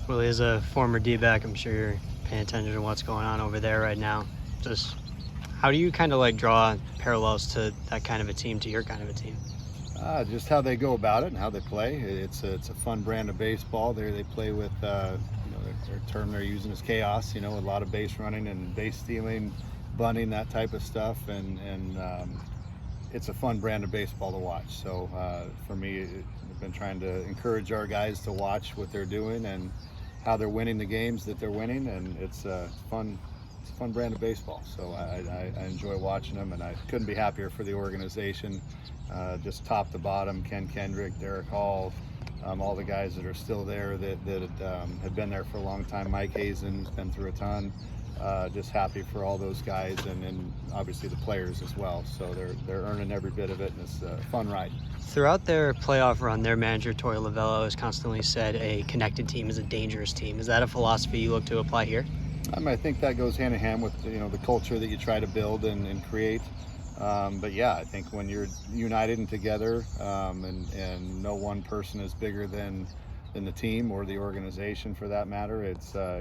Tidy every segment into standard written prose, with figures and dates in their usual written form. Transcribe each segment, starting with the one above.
Willie, as a former D-back, I'm sure you're paying attention to what's going on over there right now. Just how do you kind of like draw parallels to that kind of a team to your kind of a team? Just how they go about it and how they play. It's a fun brand of baseball. They play with their term they're using is chaos. A lot of base running and base stealing, bunting, that type of stuff, and it's a fun brand of baseball to watch. So for me, I've been trying to encourage our guys to watch what they're doing and how they're winning the games that they're winning, and it's fun. It's a fun brand of baseball, so I enjoy watching them, and I couldn't be happier for the organization, just top to bottom. Ken Kendrick, Derek Hall, all the guys that are still there that have been there for a long time. Mike Hazen's been through a ton. Just happy for all those guys, and obviously the players as well. So they're earning every bit of it, and it's a fun ride. Throughout their playoff run, their manager Torey Lovello has constantly said a connected team is a dangerous team. Is that a philosophy you look to apply here? I think that goes hand in hand with the culture that you try to build and create. But yeah, I think when you're united and together, and no one person is bigger than the team or the organization for that matter, it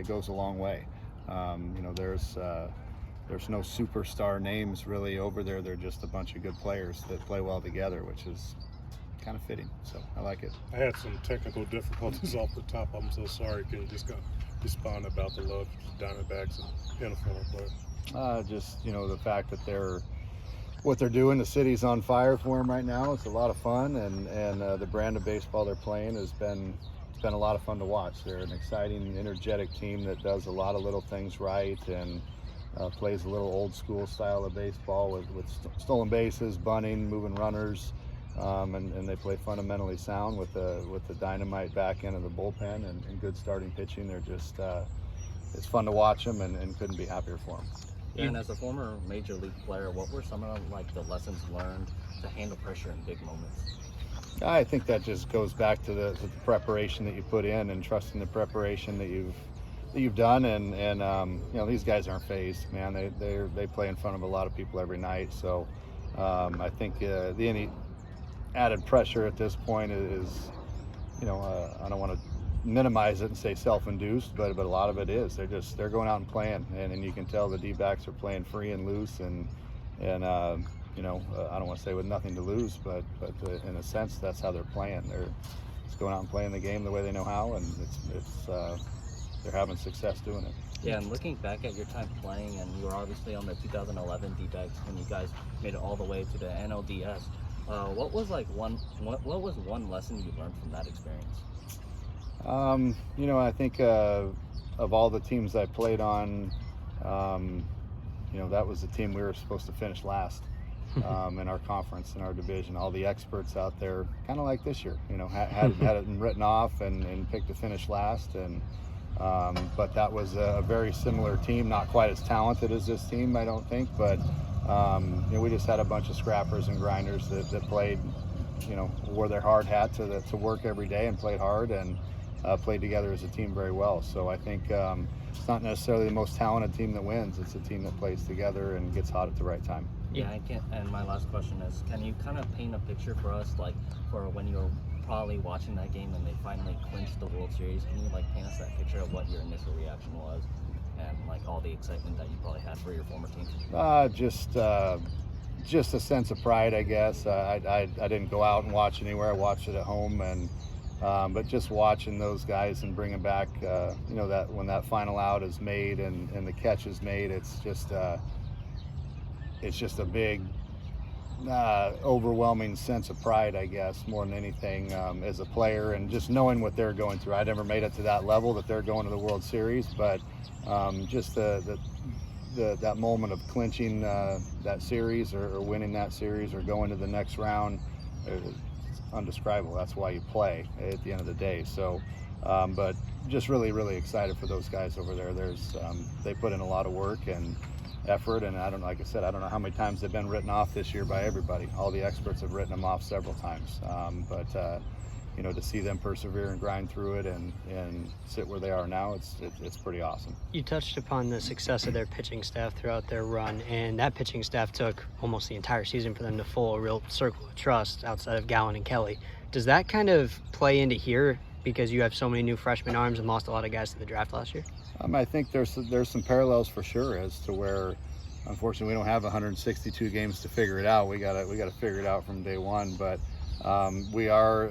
goes a long way. There's no superstar names really over there. They're just a bunch of good players that play well together, which is kind of fitting. So I like it. I had some technical difficulties off the top. I'm so sorry. Can you just respond about the love Diamondbacks and uniform? But just the fact that what they're doing, the city's on fire for them right now. It's a lot of fun, and the brand of baseball they're playing has been a lot of fun to watch. They're an exciting, energetic team that does a lot of little things right and plays a little old school style of baseball with stolen bases, bunting, moving runners, and they play fundamentally sound with the dynamite back end of the bullpen and good starting pitching. They're just it's fun to watch them, and couldn't be happier for them. Yeah, and as a former major league player, what were some of the lessons learned to handle pressure in big moments? I think that just goes back to the preparation that you put in and trusting the preparation that you've done, and these guys aren't phased, man. They play in front of a lot of people every night, so I think any added pressure at this point is I don't want to minimize it and say self-induced, but a lot of it is they're going out and playing, and you can tell the D-backs are playing free and loose, and I don't want to say with nothing to lose, but in a sense that's how they're playing. They're just going out and playing the game the way they know how, and they're having success doing it. Yeah, and looking back at your time playing, and you were obviously on the 2011 D-backs when you guys made it all the way to the NLDS. What was one lesson you learned from that experience? I think of all the teams I played on, that was the team we were supposed to finish last in our conference, in our division. All the experts out there, kind of like this year, had it written off and picked to finish last. But that was a very similar team, not quite as talented as this team, I don't think, but we just had a bunch of scrappers and grinders that played, wore their hard hat to work every day and played hard and played together as a team very well. So I think it's not necessarily the most talented team that wins. It's a team that plays together and gets hot at the right time. Yeah, and my last question is, can you kind of paint a picture for us, for when you're probably watching that game and they finally clinched the World Series? Can you paint us that picture of what your initial reaction was and all the excitement that you probably had for your former team? Just a sense of pride, I guess. I didn't go out and watch anywhere. I watched it at home, but just watching those guys and bringing back, that when that final out is made and the catch is made, it's just a big, overwhelming sense of pride, I guess, more than anything, as a player, and just knowing what they're going through. I never made it to that level that they're going to the World Series, but just that moment of clinching that series or winning that series or going to the next round, it's undescribable. That's why you play at the end of the day. So, but just really, really excited for those guys over there. They put in a lot of work and effort, and like I said, I don't know how many times they've been written off this year by everybody. All the experts have written them off several times, but to see them persevere and grind through it and sit where they are now, it's pretty awesome. You touched upon the success of their pitching staff throughout their run, and that pitching staff took almost the entire season for them to full a real circle of trust outside of Gowan and Kelly. Does that kind of play into here because you have so many new freshman arms and lost a lot of guys to the draft last year? I think there's some parallels for sure as to where, unfortunately, we don't have 162 games to figure it out. We gotta figure it out from day one. But we are.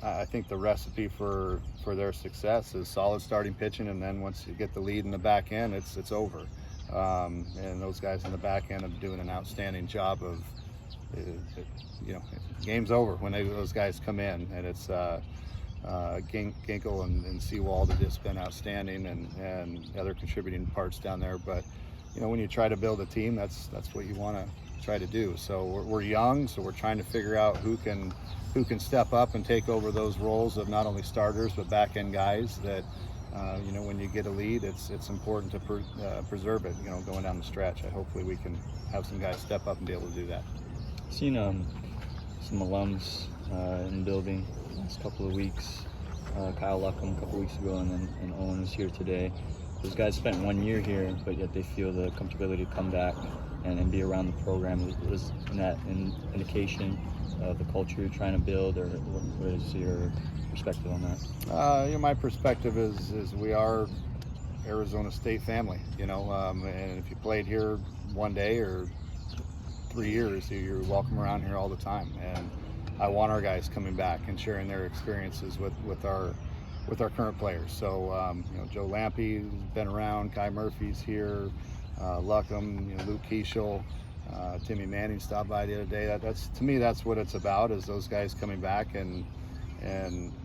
I think the recipe for their success is solid starting pitching, and then once you get the lead in the back end, it's over. And those guys in the back end are doing an outstanding job of, game's over when those guys come in, and it's Ginkle and Seawald have just been outstanding, and other contributing parts down there. But when you try to build a team, that's what you want to try to do. So we're young, so we're trying to figure out who can step up and take over those roles of not only starters but back end guys that. When you get a lead, it's important to preserve it. Going down the stretch, hopefully we can have some guys step up and be able to do that. Seen some alums in the building the last couple of weeks. Kyle Luckham a couple weeks ago, and Owen was here today. Those guys spent 1 year here, but yet they feel the comfortability to come back and be around the program. Was that an indication of the culture you're trying to build, or what is your perspective on that? My perspective is we are Arizona State family, and if you played here 1 day or 3 years, you're welcome around here all the time. And I want our guys coming back and sharing their experiences with our current players. So Joe Lampe has been around, Kai Murphy's here, Luckham, Luke Keishel. Timmy Manning stopped by the other day. To me, that's what it's about, is those guys coming back and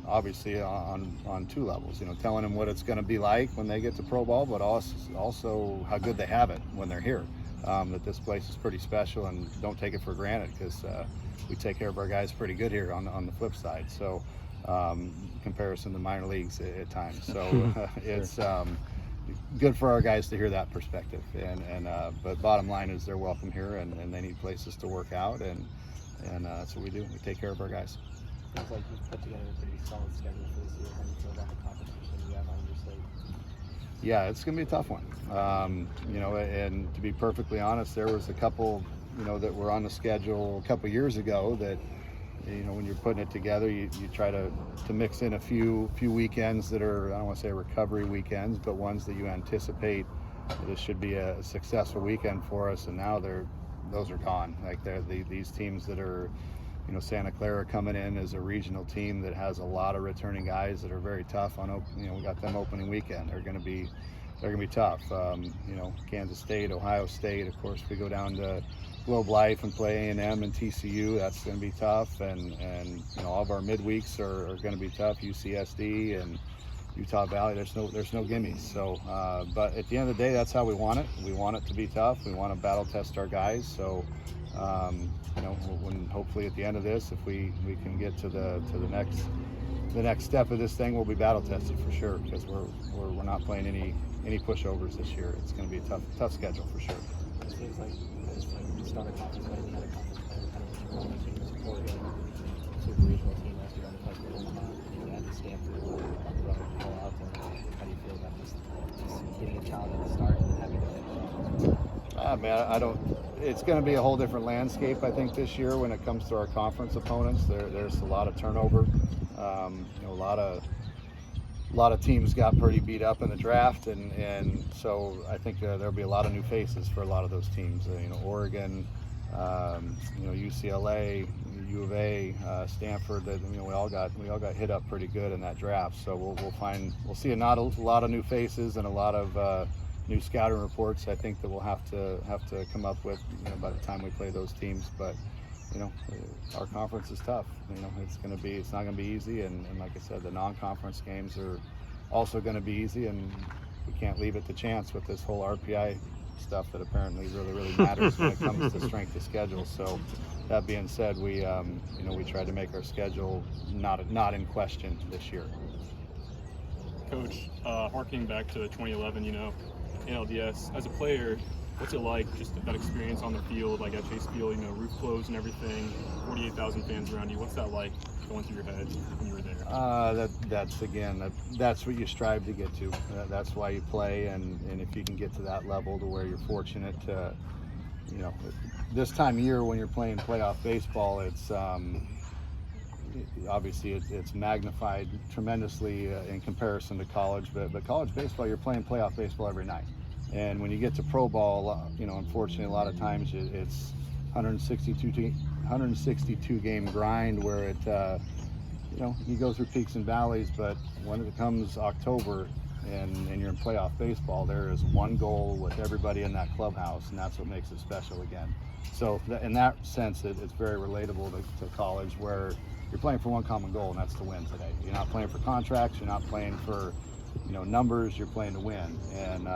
obviously on two levels, telling them what it's going to be like when they get to pro ball, but also how good they have it when they're here. That this place is pretty special, and don't take it for granted, because we take care of our guys pretty good here on the flip side. So comparison to minor leagues at times. So it's good for our guys to hear that perspective. But bottom line is they're welcome here, and they need places to work out, and that's what we do. We take care of our guys. Seems like you've put together a pretty solid schedule for this year. How do you feel about the competition you have on your slate? Yeah, it's going to be a tough one. And to be perfectly honest, there was a couple, that were on the schedule a couple years ago that, when you're putting it together, you try to mix in a few weekends that are, I don't want to say recovery weekends, but ones that you anticipate this should be a successful weekend for us. And now those are gone. Like these teams that are, Santa Clara coming in as a regional team that has a lot of returning guys that are very tough on, we got them opening weekend. They're going to be tough. Kansas State, Ohio State, of course, we go down to Globe Life and play A&M and TCU. That's going to be tough. And all of our midweeks are going to be tough. UCSD and Utah Valley, there's no gimmies. So, but at the end of the day, that's how we want it. We want it to be tough. We want to battle test our guys. So, when hopefully at the end of this, if we can get to the next step of this thing, we'll be battle tested for sure, because we're not playing any pushovers this year. It's going to be a tough schedule for sure. It seems like you started conference play, you had a conference play, kind of team supporting super regional team last year on the West Omaha, and you had the Stanford on the road all out there. How do you feel about just getting a challenge at the start and having to finish? It's going to be a whole different landscape, I think, this year when it comes to our conference opponents. There's a lot of turnover. A lot of teams got pretty beat up in the draft, and so I think there'll be a lot of new faces for a lot of those teams. Oregon, UCLA, U of A, Stanford. We all got hit up pretty good in that draft. So we'll see a lot of new faces and a lot of new scouting reports, I think, that we'll have to come up with by the time we play those teams. But our conference is tough. It's not gonna be easy, and like I said, the non-conference games are also gonna be easy, and we can't leave it to chance with this whole RPI stuff that apparently really matters when it comes to strength of schedule. So that being said, we tried to make our schedule not in question this year. Coach, harkening back to 2011, NLDS, as a player, what's it like, just that experience on the field, like at Chase Field, roof closed and everything, 48,000 fans around you? What's that like going through your head when you were there? That's what you strive to get to. That's why you play, and if you can get to that level to where you're fortunate to, this time of year when you're playing playoff baseball, it's obviously it's magnified tremendously in comparison to college, but college baseball, you're playing playoff baseball every night. And when you get to pro ball, unfortunately, a lot of times it's 162 game grind where it, you go through peaks and valleys, but when it comes October and you're in playoff baseball, there is one goal with everybody in that clubhouse, and that's what makes it special again. So in that sense, it's very relatable to college, where you're playing for one common goal, and that's to win today. You're not playing for contracts, you're not playing for numbers, you're playing to win. And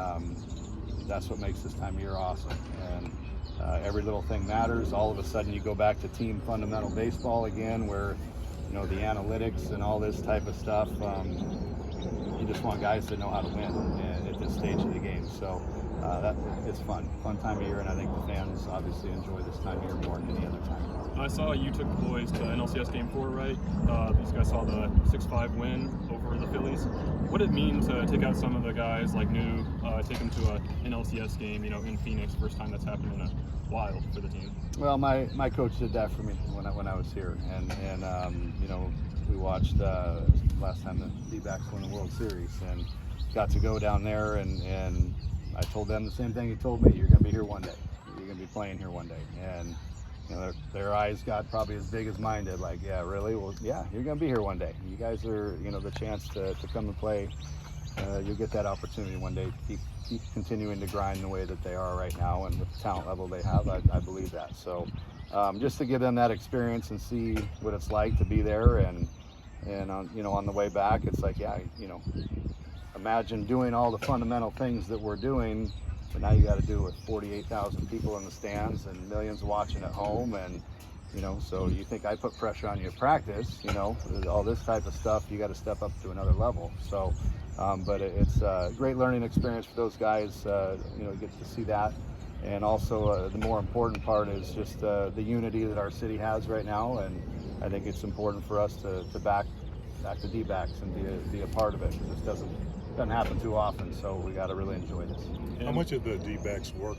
that's what makes this time of year awesome. And every little thing matters. All of a sudden you go back to team fundamental baseball again, where the analytics and all this type of stuff, you just want guys that know how to win at this stage of the game. So it's fun time of year, and I think the fans obviously enjoy this time of year more than any other time. I saw you took the boys to NLCS Game 4, right? These guys saw the 6-5 win over the Phillies. What did it mean to take out some of the guys like New, take them to an NLCS game, in Phoenix, first time that's happened in a while for the team? Well, my coach did that for me when I was here, and we watched last time the D-backs won the World Series, and got to go down there, and I told them the same thing he told me: you're going to be here one day. You're going to be playing here one day. And their eyes got probably as big as mine did. Like, yeah, really? Well, yeah, you're going to be here one day. You guys are, the chance to come and play. You'll get that opportunity one day to keep continuing to grind the way that they are right now, and with the talent level they have, I believe that. So just to give them that experience and see what it's like to be there, and on the way back, it's like, yeah, imagine doing all the fundamental things that we're doing, but now you got to do it with 48,000 people in the stands and millions watching at home. And so you think I put pressure on you at practice, all this type of stuff, you got to step up to another level. So but it's a great learning experience for those guys, get to see that. And also the more important part is just the unity that our city has right now, and I think it's important for us to back the D-backs and be a part of it, because this doesn't happen too often, so we got to really enjoy this. How much of the D-backs work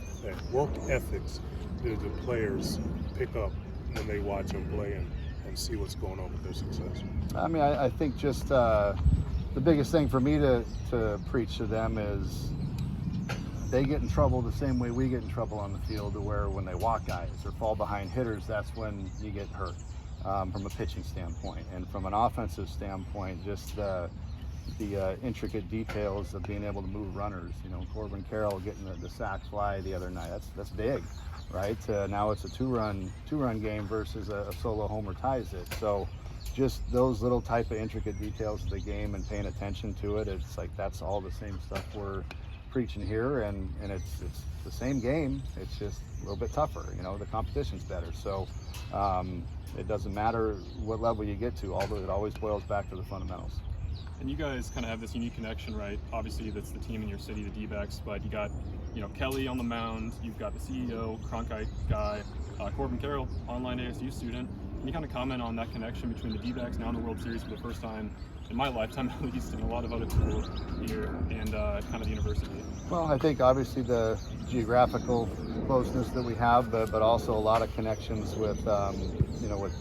ethics do the players pick up when they watch them play and see what's going on with their success? I mean, I think just the biggest thing for me to preach to them is they get in trouble the same way we get in trouble on the field, to where when they walk guys or fall behind hitters, that's when you get hurt, from a pitching standpoint. And from an offensive standpoint, just the intricate details of being able to move runners. Corbin Carroll getting the sac fly the other night, that's big, right? Now it's a two-run game versus a solo homer ties it. So just those little type of intricate details of the game and paying attention to it, it's like that's all the same stuff we're preaching here, and it's the same game, it's just a little bit tougher. The competition's better. So it doesn't matter what level you get to, although it always boils back to the fundamentals. And you guys kind of have this unique connection, right? Obviously, that's the team in your city, the D-backs, but you got, Kelly on the mound, you've got the CEO, Cronkite guy, Corbin Carroll, online ASU student. Can you kind of comment on that connection between the D-backs now in the World Series for the first time in my lifetime, at least, and a lot of other people here, and kind of the university? Well, I think obviously the geographical closeness that we have, but also a lot of connections with, with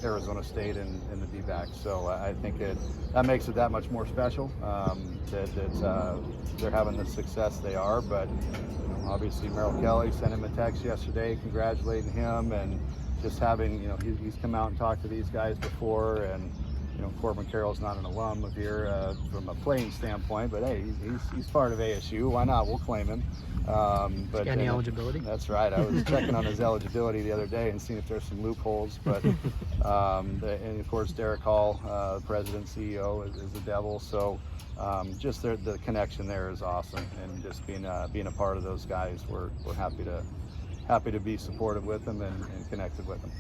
Arizona State and the D-backs. So I think that makes it that much more special, that they're having the success they are. But obviously Merrill Kelly sent him a text yesterday congratulating him, and just having, he's come out and talked to these guys before, and Corbin Carroll's not an alum of here from a playing standpoint, but hey, he's part of ASU. Why not? We'll claim him. But Got any eligibility? That's right. I was checking on his eligibility the other day and seeing if there's some loopholes. But and of course Derek Hall, president CEO, is the Devil. So just the connection there is awesome, and just being a part of those guys, we're happy to be supportive with them and connected with them.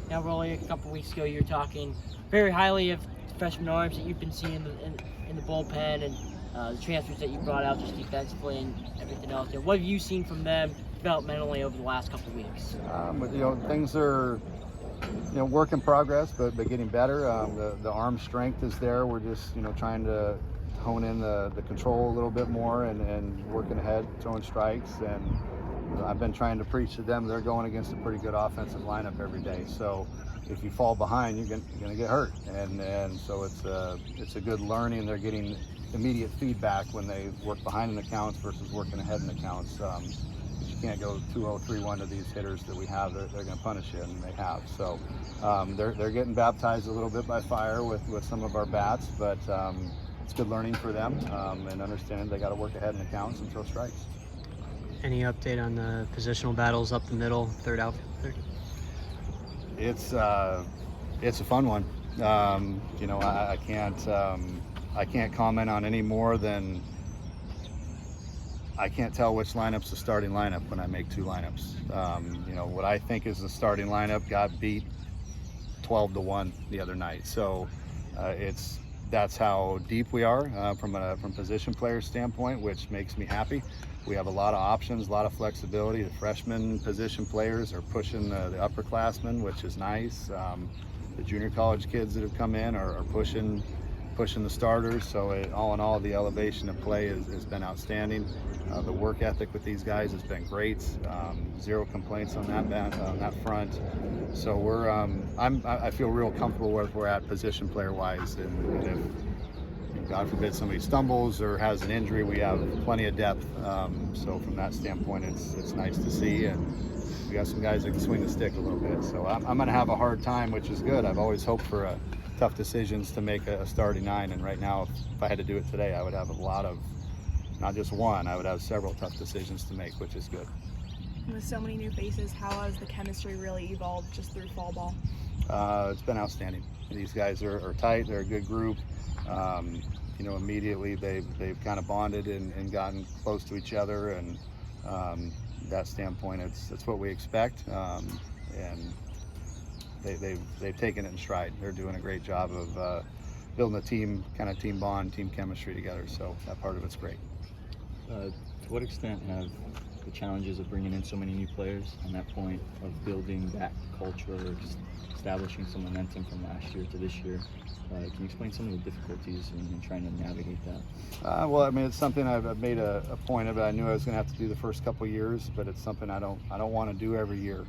Now, Willie, a couple weeks ago, you were talking very highly of freshman arms that you've been seeing in the bullpen, and the transfers that you brought out just defensively and everything else. What have you seen from them developmentally over the last couple of weeks? Things are work in progress, but getting better. The arm strength is there. We're just trying to hone in the control a little bit more, and working ahead, throwing strikes, and I've been trying to preach to them. They're going against a pretty good offensive lineup every day. So if you fall behind, you're going to get hurt. And so it's a good learning. They're getting immediate feedback when they work behind in accounts versus working ahead in accounts. You can't go 2-0, 3-1 to these hitters that we have. They're going to punish you, and they have. So they're getting baptized a little bit by fire with some of our bats, but it's good learning for them and understanding they got to work ahead in accounts and throw strikes. Any update on the positional battles up the middle, third outfielder? It's a fun one. You know, I can't comment on any more than I can't tell which lineup's the starting lineup when I make two lineups. You know, what I think is the starting lineup got beat 12-1 the other night. So that's how deep we are from position player standpoint, which makes me happy. We have a lot of options, a lot of flexibility. The freshman position players are pushing the upperclassmen, which is nice. The junior college kids that have come in are pushing the starters. So all in all, the elevation of play has been outstanding. The work ethic with these guys has been great. Zero complaints on that front. So I feel real comfortable where we're at position player wise. And if God forbid somebody stumbles or has an injury, we have plenty of depth. So from that standpoint, it's nice to see. And we got some guys that can swing the stick a little bit. So I'm going to have a hard time, which is good. I've always hoped for tough decisions to make a starting nine, and right now if I had to do it today, I would have a lot of, not just one, I would have several tough decisions to make, which is good. With so many new faces, how has the chemistry really evolved just through fall ball? It's been outstanding. These guys are tight, they're a good group. You know, immediately they've kind of bonded and gotten close to each other, and that standpoint, it's what we expect, and they've taken it in stride. They're doing a great job of building a team bond, team chemistry together. So that part of it's great. To what extent have the challenges of bringing in so many new players and that point of building that culture, or just establishing some momentum from last year to this year? Can you explain some of the difficulties in trying to navigate that? Well, I mean, it's something I've made a point of it. I knew I was going to have to do the first couple of years, but it's something I don't want to do every year.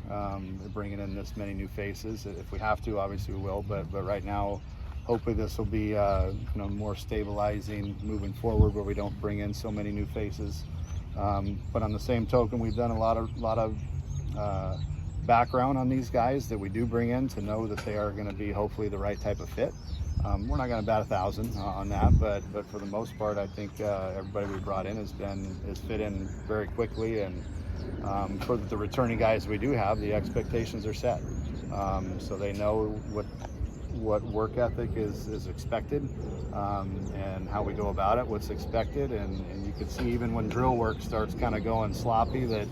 Bringing in this many new faces. If we have to, obviously we will. But right now, hopefully this will be more stabilizing moving forward, where we don't bring in so many new faces. But on the same token, we've done a lot of background on these guys that we do bring in to know that they are going to be hopefully the right type of fit. We're not going to bat 1,000 on that, but for the most part, I think everybody we brought in has fit in very quickly, and for the returning guys we do have, the expectations are set, so they know what work ethic is expected, and how we go about it, what's expected, and you can see even when drill work starts kind of going sloppy that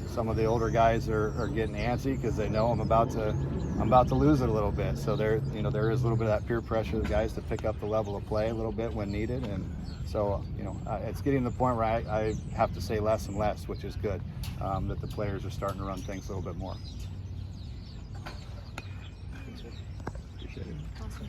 some of the older guys are getting antsy because they know I'm about to lose it a little bit. So there is a little bit of that peer pressure of the guys to pick up the level of play a little bit when needed, and so it's getting to the point where I have to say less and less, which is good, that the players are starting to run things a little bit more. Appreciate it. Awesome.